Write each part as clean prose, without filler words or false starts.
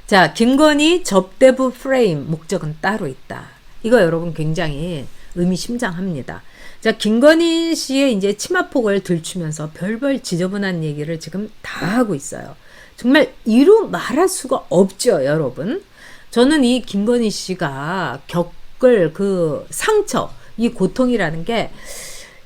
자, 김건희 접대부 프레임 목적은 따로 있다. 이거 여러분 굉장히 의미심장합니다. 자, 김건희 씨의 이제 치마폭을 들추면서 별별 지저분한 얘기를 지금 다 하고 있어요. 정말 이루 말할 수가 없죠, 여러분. 저는 이 김건희 씨가 겪을 그 상처, 이 고통이라는 게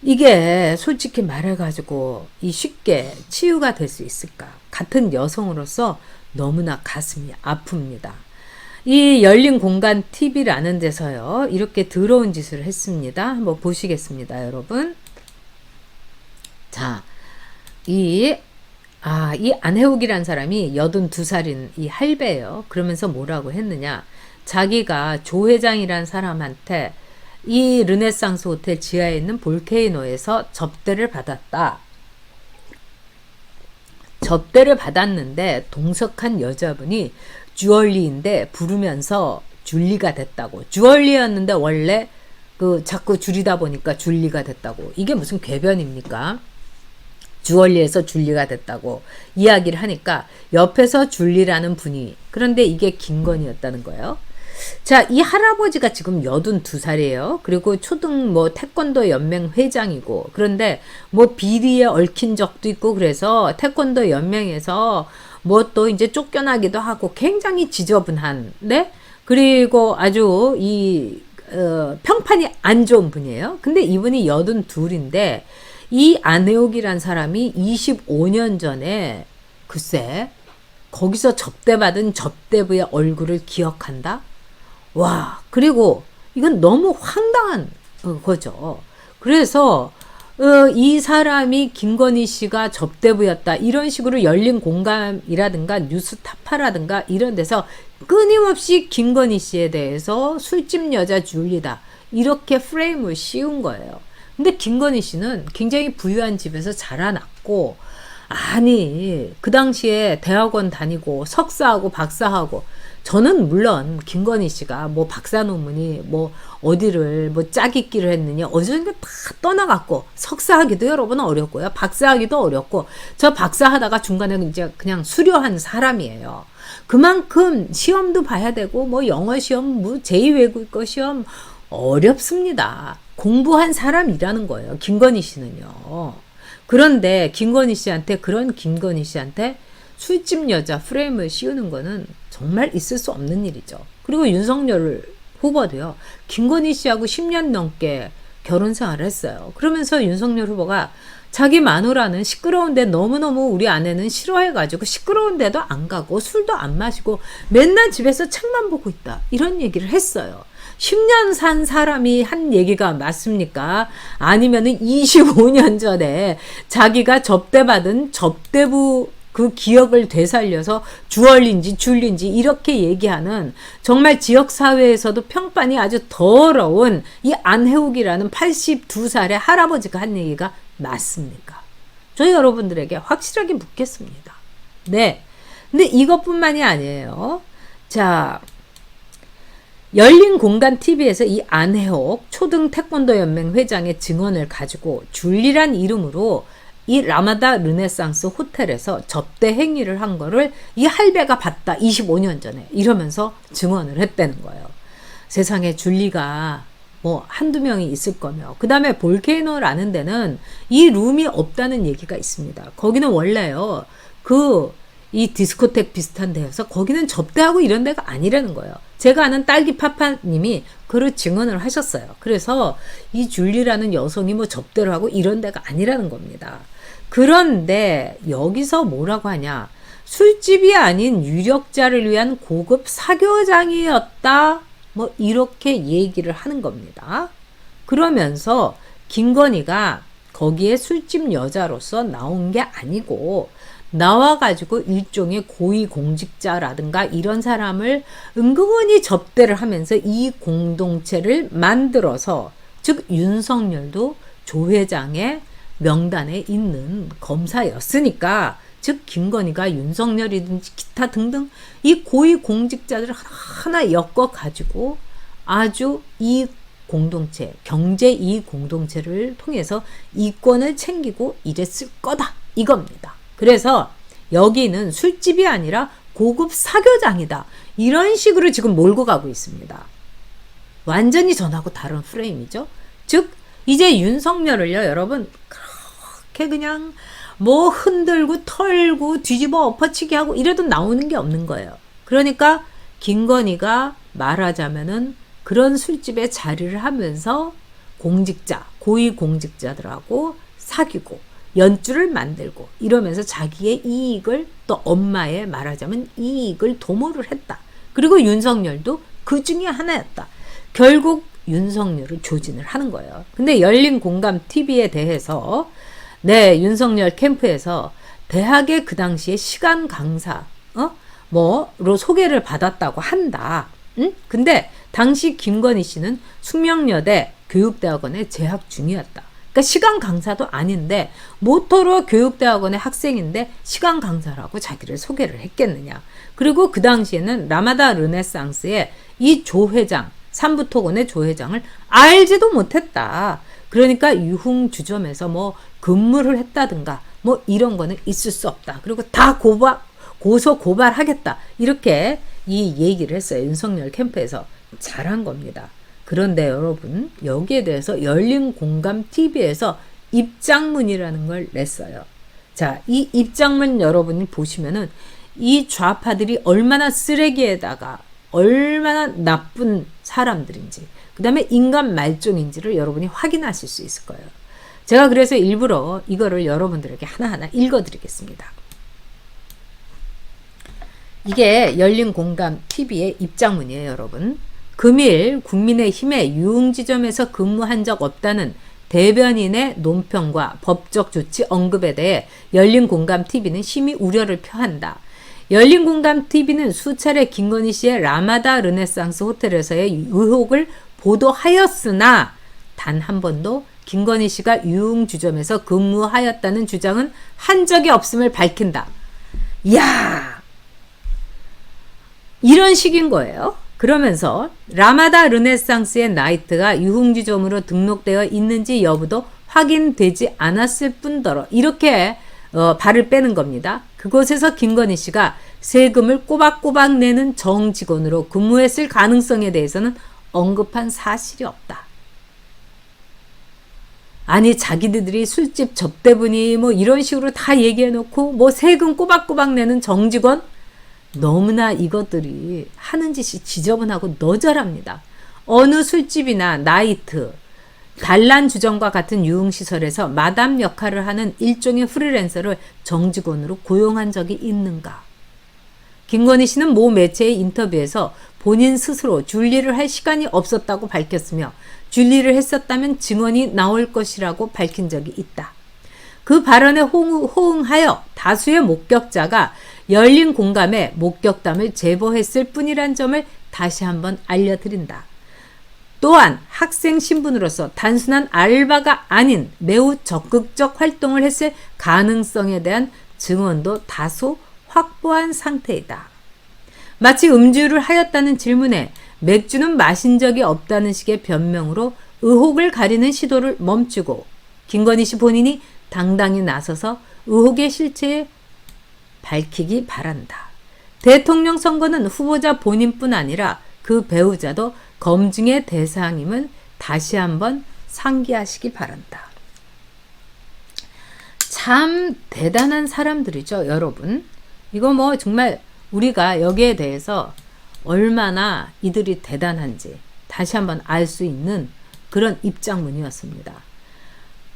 이게 솔직히 말해가지고 이 쉽게 치유가 될 수 있을까? 같은 여성으로서 너무나 가슴이 아픕니다. 이 열린 공간 TV라는 데서요, 이렇게 더러운 짓을 했습니다. 한번 보시겠습니다, 여러분. 자, 이 안혜욱이란 사람이 82살인 이 할배예요. 그러면서 뭐라고 했느냐. 자기가 조 회장이란 사람한테 이 르네상스 호텔 지하에 있는 볼케이노에서 접대를 받았다. 접대를 받았는데 동석한 여자분이 주얼리인데 부르면서 줄리가 됐다고. 주얼리였는데 원래 그 자꾸 줄이다 보니까 줄리가 됐다고. 이게 무슨 궤변입니까? 주얼리에서 줄리가 됐다고 이야기를 하니까 옆에서 줄리라는 분이, 그런데 이게 김건희였다는 거예요. 자, 이 할아버지가 지금 82살이에요. 그리고 초등 태권도 연맹 회장이고, 그런데 비리에 얽힌 적도 있고, 그래서 태권도 연맹에서 또 이제 쫓겨나기도 하고 굉장히 지저분한, 네? 그리고 아주 평판이 안 좋은 분이에요. 근데 이분이 82인데 이 안혜욱이란 사람이 25년 전에 글쎄 거기서 접대받은 접대부의 얼굴을 기억한다? 와, 그리고 이건 너무 황당한 거죠. 그래서 이 사람이 김건희 씨가 접대부였다, 이런 식으로 열린 공감이라든가 뉴스타파라든가 이런 데서 끊임없이 김건희 씨에 대해서 술집 여자 줄리다, 이렇게 프레임을 씌운 거예요. 근데 김건희 씨는 굉장히 부유한 집에서 자라났고, 아니 그 당시에 대학원 다니고 석사하고 박사하고, 저는 물론 김건희 씨가 박사 논문이 어디를 짝짓기를 했느냐 어디선가 다 떠나갔고, 석사하기도 여러분 어렵고요, 박사하기도 어렵고, 저 박사하다가 중간에 이제 그냥 수료한 사람이에요. 그만큼 시험도 봐야 되고 영어 시험, 제2외국어 시험 어렵습니다. 공부한 사람이라는 거예요, 김건희 씨는요. 그런데 그런 김건희 씨한테 술집 여자 프레임을 씌우는 거는 정말 있을 수 없는 일이죠. 그리고 윤석열 후보도요, 김건희 씨하고 10년 넘게 결혼 생활을 했어요. 그러면서 윤석열 후보가 자기 마누라는 시끄러운데 너무너무 우리 아내는 싫어해가지고 시끄러운데도 안 가고 술도 안 마시고 맨날 집에서 책만 보고 있다, 이런 얘기를 했어요. 10년 산 사람이 한 얘기가 맞습니까? 아니면은 25년 전에 자기가 접대받은 접대부 그 기억을 되살려서 주얼린지 줄린지 이렇게 얘기하는, 정말 지역사회에서도 평판이 아주 더러운 이 안혜욱이라는 82살의 할아버지가 한 얘기가 맞습니까? 저 여러분들에게 확실하게 묻겠습니다. 네. 근데 이것뿐만이 아니에요. 자, 열린 공간 TV에서 이 안혜옥 초등 태권도 연맹 회장의 증언을 가지고 줄리란 이름으로 이 라마다 르네상스 호텔에서 접대 행위를 한 거를 이 할배가 봤다, 25년 전에, 이러면서 증언을 했다는 거예요. 세상에 줄리가 한두 명이 있을 거며, 그 다음에 볼케이노라는 데는 이 룸이 없다는 얘기가 있습니다. 거기는 원래요, 이 디스코텍 비슷한 데여서 거기는 접대하고 이런 데가 아니라는 거예요. 제가 아는 딸기 파파님이 그를 증언을 하셨어요. 그래서 이 줄리라는 여성이 접대를 하고 이런 데가 아니라는 겁니다. 그런데 여기서 뭐라고 하냐, 술집이 아닌 유력자를 위한 고급 사교장이었다, 이렇게 얘기를 하는 겁니다. 그러면서 김건희가 거기에 술집 여자로서 나온 게 아니고 나와가지고 일종의 고위공직자라든가 이런 사람을 은근히 접대를 하면서 이 공동체를 만들어서, 즉 윤석열도 조 회장의 명단에 있는 검사였으니까, 즉 김건희가 윤석열이든지 기타 등등 이 고위공직자들을 하나 엮어가지고 아주 이 공동체, 경제 이익 공동체를 통해서 이권을 챙기고 이랬을 거다, 이겁니다. 그래서 여기는 술집이 아니라 고급 사교장이다. 이런 식으로 지금 몰고 가고 있습니다. 완전히 전하고 다른 프레임이죠. 즉 이제 윤석열을요 여러분 그렇게 그냥 뭐 흔들고 털고 뒤집어 엎어치기 하고 이래도 나오는 게 없는 거예요. 그러니까 김건희가 말하자면은 그런 술집에 자리를 하면서 공직자, 고위공직자들하고 사귀고 연주를 만들고 이러면서 자기의 이익을 또 엄마의 말하자면 이익을 도모를 했다. 그리고 윤석열도 그 중에 하나였다. 결국 윤석열을 조진을 하는 거예요. 근데 열린공감TV에 대해서 윤석열 캠프에서 대학의 그 당시에 시간 강사 뭐로 소개를 받았다고 한다. 응? 근데 당시 김건희 씨는 숙명여대 교육대학원에 재학 중이었다. 그러니까 시간 강사도 아닌데 모토로 교육대학원의 학생인데 시간 강사라고 자기를 소개를 했겠느냐. 그리고 그 당시에는 라마다 르네상스의 이 조 회장, 삼부토건의 조 회장을 알지도 못했다. 그러니까 유흥주점에서 뭐 근무를 했다든가 뭐 이런 거는 있을 수 없다. 그리고 다 고소 고발하겠다. 이렇게 이 얘기를 했어요. 윤석열 캠프에서. 잘한 겁니다. 그런데 여러분 여기에 대해서 열린공감TV에서 입장문이라는 걸 냈어요. 자, 이 입장문 여러분이 보시면은 이 좌파들이 얼마나 쓰레기에다가 얼마나 나쁜 사람들인지 그 다음에 인간 말종인지를 여러분이 확인하실 수 있을 거예요. 제가 그래서 일부러 이거를 여러분들에게 하나하나 읽어드리겠습니다. 이게 열린공감TV의 입장문이에요. 여러분. 금일 국민의힘의 유흥지점에서 근무한 적 없다는 대변인의 논평과 법적 조치 언급에 대해 열린공감TV는 심히 우려를 표한다. 열린공감TV는 수차례 김건희 씨의 라마다 르네상스 호텔에서의 의혹을 보도하였으나 단 한 번도 김건희 씨가 유흥주점에서 근무하였다는 주장은 한 적이 없음을 밝힌다. 이야! 이런 식인 거예요. 그러면서 라마다 르네상스의 나이트가 유흥주점으로 등록되어 있는지 여부도 확인되지 않았을 뿐더러 이렇게 발을 빼는 겁니다. 그곳에서 김건희 씨가 세금을 꼬박꼬박 내는 정직원으로 근무했을 가능성에 대해서는 언급한 사실이 없다. 아니 자기들이 술집 접대분이 뭐 이런 식으로 다 얘기해놓고 뭐 세금 꼬박꼬박 내는 정직원 너무나 이것들이 하는 짓이 지저분하고 너절합니다. 어느 술집이나 나이트, 단란주점과 같은 유흥시설에서 마담 역할을 하는 일종의 프리랜서를 정직원으로 고용한 적이 있는가? 김건희 씨는 모 매체의 인터뷰에서 본인 스스로 줄리를 할 시간이 없었다고 밝혔으며 줄리를 했었다면 증언이 나올 것이라고 밝힌 적이 있다. 그 발언에 호응하여 다수의 목격자가 열린 공감에 목격담을 제보했을 뿐이란 점을 다시 한번 알려드린다. 또한 학생 신분으로서 단순한 알바가 아닌 매우 적극적 활동을 했을 가능성에 대한 증언도 다소 확보한 상태이다. 마치 음주를 하였다는 질문에 맥주는 마신 적이 없다는 식의 변명으로 의혹을 가리는 시도를 멈추고 김건희 씨 본인이 당당히 나서서 의혹의 실체에 밝히기 바란다. 대통령 선거는 후보자 본인뿐 아니라 그 배우자도 검증의 대상임을 다시 한번 상기하시기 바란다. 참 대단한 사람들이죠, 여러분. 이거 뭐 정말 우리가 여기에 대해서 얼마나 이들이 대단한지 다시 한번 알 수 있는 그런 입장문이었습니다.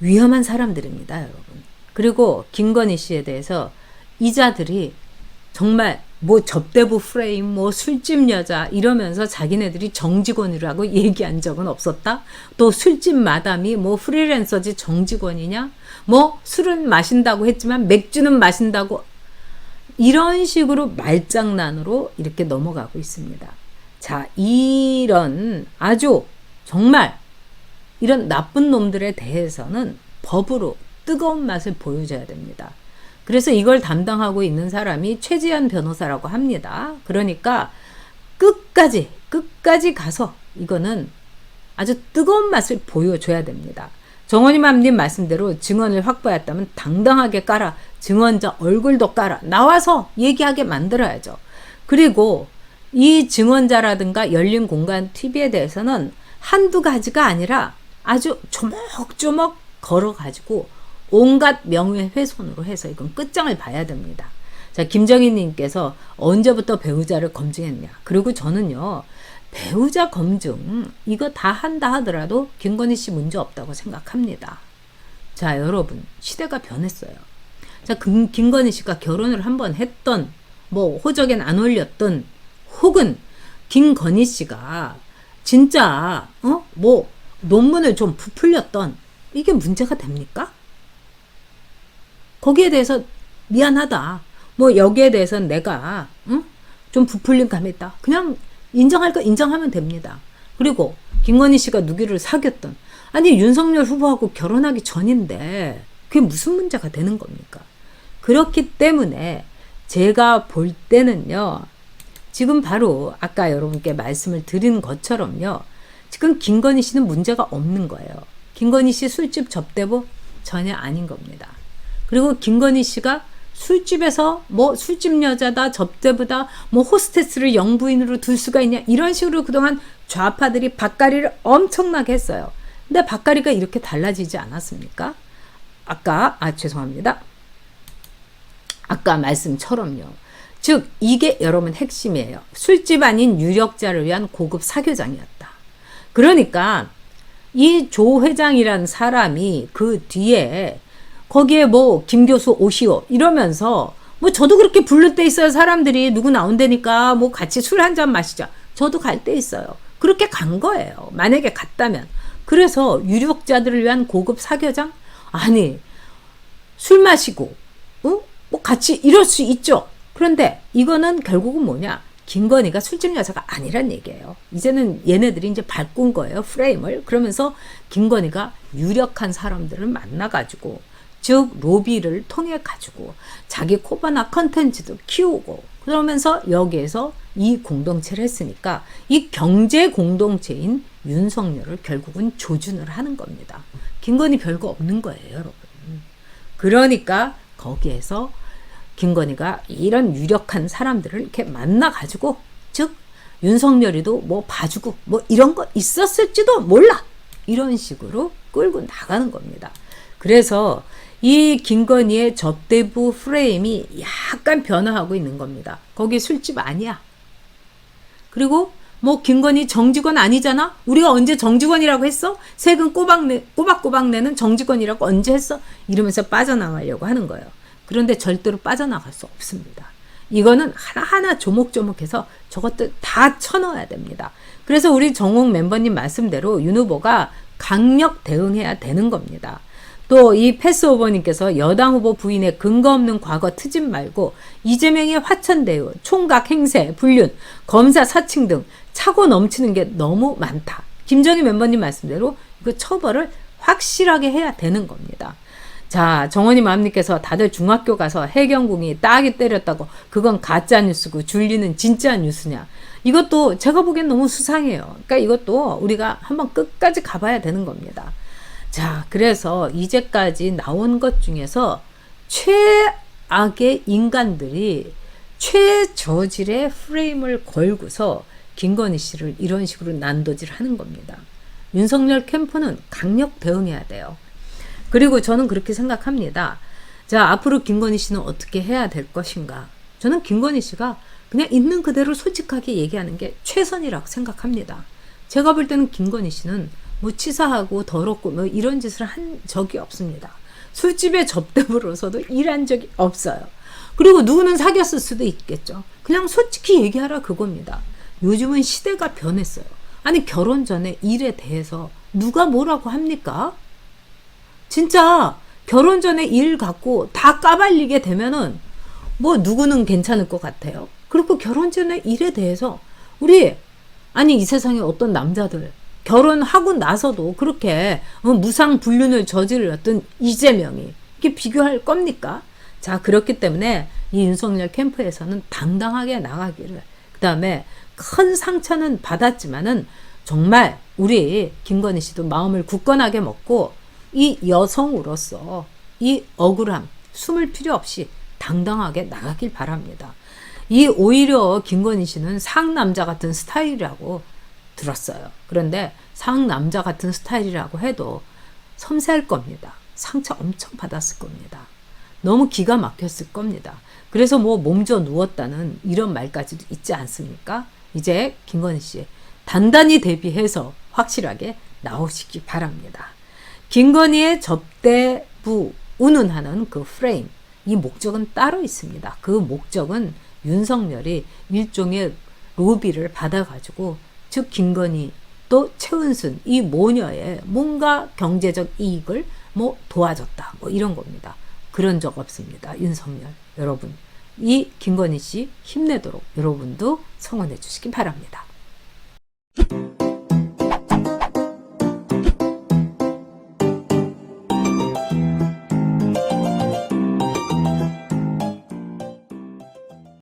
위험한 사람들입니다, 여러분. 그리고 김건희 씨에 대해서 이자들이 정말 뭐 접대부 프레임, 뭐 술집 여자 이러면서 자기네들이 정직원이라고 얘기한 적은 없었다. 또 술집 마담이 뭐 프리랜서지 정직원이냐? 뭐 술은 마신다고 했지만 맥주는 마신다고 이런 식으로 말장난으로 이렇게 넘어가고 있습니다. 자, 이런 아주 정말 이런 나쁜 놈들에 대해서는 법으로 뜨거운 맛을 보여줘야 됩니다. 그래서 이걸 담당하고 있는 사람이 최지연 변호사라고 합니다. 그러니까 끝까지 가서 이거는 아주 뜨거운 맛을 보여줘야 됩니다. 정원이맘님 말씀대로 증언을 확보했다면 당당하게 깔아, 증언자 얼굴도 깔아 나와서 얘기하게 만들어야죠. 그리고 이 증언자라든가 열린 공간 TV에 대해서는 한두 가지가 아니라 아주 조목조목 걸어가지고 온갖 명예훼손으로 해서 이건 끝장을 봐야 됩니다. 자, 김정희님께서 언제부터 배우자를 검증했냐. 그리고 저는요, 배우자 검증 이거 다 한다 하더라도 김건희 씨 문제 없다고 생각합니다. 자, 여러분, 시대가 변했어요. 자, 김건희 씨가 결혼을 한번 했던, 뭐 호적엔 안 올렸던, 혹은 김건희 씨가 진짜 뭐 논문을 좀 부풀렸던, 이게 문제가 됩니까? 거기에 대해서 미안하다. 뭐 여기에 대해서는 내가 좀 부풀린 감이 있다. 그냥 인정할 거 인정하면 됩니다. 그리고 김건희 씨가 누구를 사귀었던, 아니 윤석열 후보하고 결혼하기 전인데 그게 무슨 문제가 되는 겁니까? 그렇기 때문에 제가 볼 때는요, 지금 바로 아까 여러분께 말씀을 드린 것처럼요, 지금 김건희 씨는 문제가 없는 거예요. 김건희 씨 술집 접대부 전혀 아닌 겁니다. 그리고 김건희 씨가 술집에서 뭐 술집 여자다, 접대부다, 뭐 호스테스를 영부인으로 둘 수가 있냐, 이런 식으로 그동안 좌파들이 밭가리를 엄청나게 했어요. 근데 밭가리가 이렇게 달라지지 않았습니까? 죄송합니다. 아까 말씀처럼요. 즉 이게 여러분 핵심이에요. 술집 아닌 유력자를 위한 고급 사교장이었다. 그러니까 이 조 회장이란 사람이 그 뒤에 거기에 뭐 김 교수 오시오 이러면서, 뭐 저도 그렇게 부를 때 있어요. 사람들이 누구 나온다니까 뭐 같이 술 한잔 마시자. 저도 갈 때 있어요. 그렇게 간 거예요. 만약에 갔다면. 그래서 유력자들을 위한 고급 사교장? 아니, 술 마시고 뭐 같이 이럴 수 있죠. 그런데 이거는 결국은 뭐냐, 김건희가 술집 여자가 아니란 얘기예요. 이제는 얘네들이 이제 바꾼 거예요, 프레임을. 그러면서 김건희가 유력한 사람들을 만나가지고, 즉 로비를 통해 가지고 자기 코바나 컨텐츠도 키우고, 그러면서 여기에서 이 공동체를 했으니까 이 경제 공동체인 윤석열을 결국은 조준을 하는 겁니다. 김건희 별거 없는 거예요, 여러분. 그러니까 거기에서 김건희가 이런 유력한 사람들을 이렇게 만나가지고, 즉 윤석열이도 뭐 봐주고 뭐 이런 거 있었을지도 몰라, 이런 식으로 끌고 나가는 겁니다. 그래서 이 김건희의 접대부 프레임이 약간 변화하고 있는 겁니다. 거기 술집 아니야. 그리고 뭐 김건희 정직원 아니잖아? 우리가 언제 정직원이라고 했어? 세금 꼬박꼬박 내는 정직원이라고 언제 했어? 이러면서 빠져나가려고 하는 거예요. 그런데 절대로 빠져나갈 수 없습니다. 이거는 하나하나 조목조목해서 저것들 다 쳐넣어야 됩니다. 그래서 우리 정홍 멤버님 말씀대로 윤 후보가 강력 대응해야 되는 겁니다. 또 이 패스오버님께서 여당 후보 부인의 근거 없는 과거 트집 말고 이재명의 화천대유, 총각 행세, 불륜, 검사 사칭 등 차고 넘치는 게 너무 많다. 김정희 멤버님 말씀대로 이거 처벌을 확실하게 해야 되는 겁니다. 자, 정원이 마음님께서 다들 중학교 가서 해경궁이 따기 때렸다고 그건 가짜 뉴스고 줄리는 진짜 뉴스냐. 이것도 제가 보기엔 너무 수상해요. 그러니까 이것도 우리가 한번 끝까지 가봐야 되는 겁니다. 자, 그래서 이제까지 나온 것 중에서 최악의 인간들이 최저질의 프레임을 걸고서 김건희 씨를 이런 식으로 난도질하는 겁니다. 윤석열 캠프는 강력 대응해야 돼요. 그리고 저는 그렇게 생각합니다. 자, 앞으로 김건희 씨는 어떻게 해야 될 것인가? 저는 김건희 씨가 그냥 있는 그대로 솔직하게 얘기하는 게 최선이라고 생각합니다. 제가 볼 때는 김건희 씨는 뭐 치사하고 더럽고 뭐 이런 짓을 한 적이 없습니다. 술집에 접대부로서도 일한 적이 없어요. 그리고 누구는 사귀었을 수도 있겠죠. 그냥 솔직히 얘기하라 그겁니다. 요즘은 시대가 변했어요. 아니, 결혼 전에 일에 대해서 누가 뭐라고 합니까? 진짜 결혼 전에 일 갖고 다 까발리게 되면은 뭐 누구는 괜찮을 것 같아요. 그리고 결혼 전에 일에 대해서 아니 이 세상에 어떤 남자들 결혼하고 나서도 그렇게 무상 불륜을 저질렀던 이재명이 이렇게 비교할 겁니까? 자, 그렇기 때문에 이 윤석열 캠프에서는 당당하게 나가기를, 그 다음에 큰 상처는 받았지만은 정말 우리 김건희 씨도 마음을 굳건하게 먹고 이 여성으로서 이 억울함 숨을 필요 없이 당당하게 나가길 바랍니다. 이 오히려 김건희 씨는 상남자 같은 스타일이라고 들었어요. 그런데 상남자 같은 스타일이라고 해도 섬세할 겁니다. 상처 엄청 받았을 겁니다. 너무 기가 막혔을 겁니다. 그래서 뭐 몸져 누웠다는 이런 말까지도 있지 않습니까? 이제 김건희 씨 단단히 대비해서 확실하게 나오시기 바랍니다. 김건희의 접대부 운운하는 그 프레임, 이 목적은 따로 있습니다. 그 목적은 윤석열이 일종의 로비를 받아가지고 즉 김건희 또 최은순 이 모녀의 뭔가 경제적 이익을 뭐 도와줬다 뭐 이런 겁니다. 그런 적 없습니다. 윤석열 여러분 이 김건희 씨 힘내도록 여러분도 성원해 주시기 바랍니다.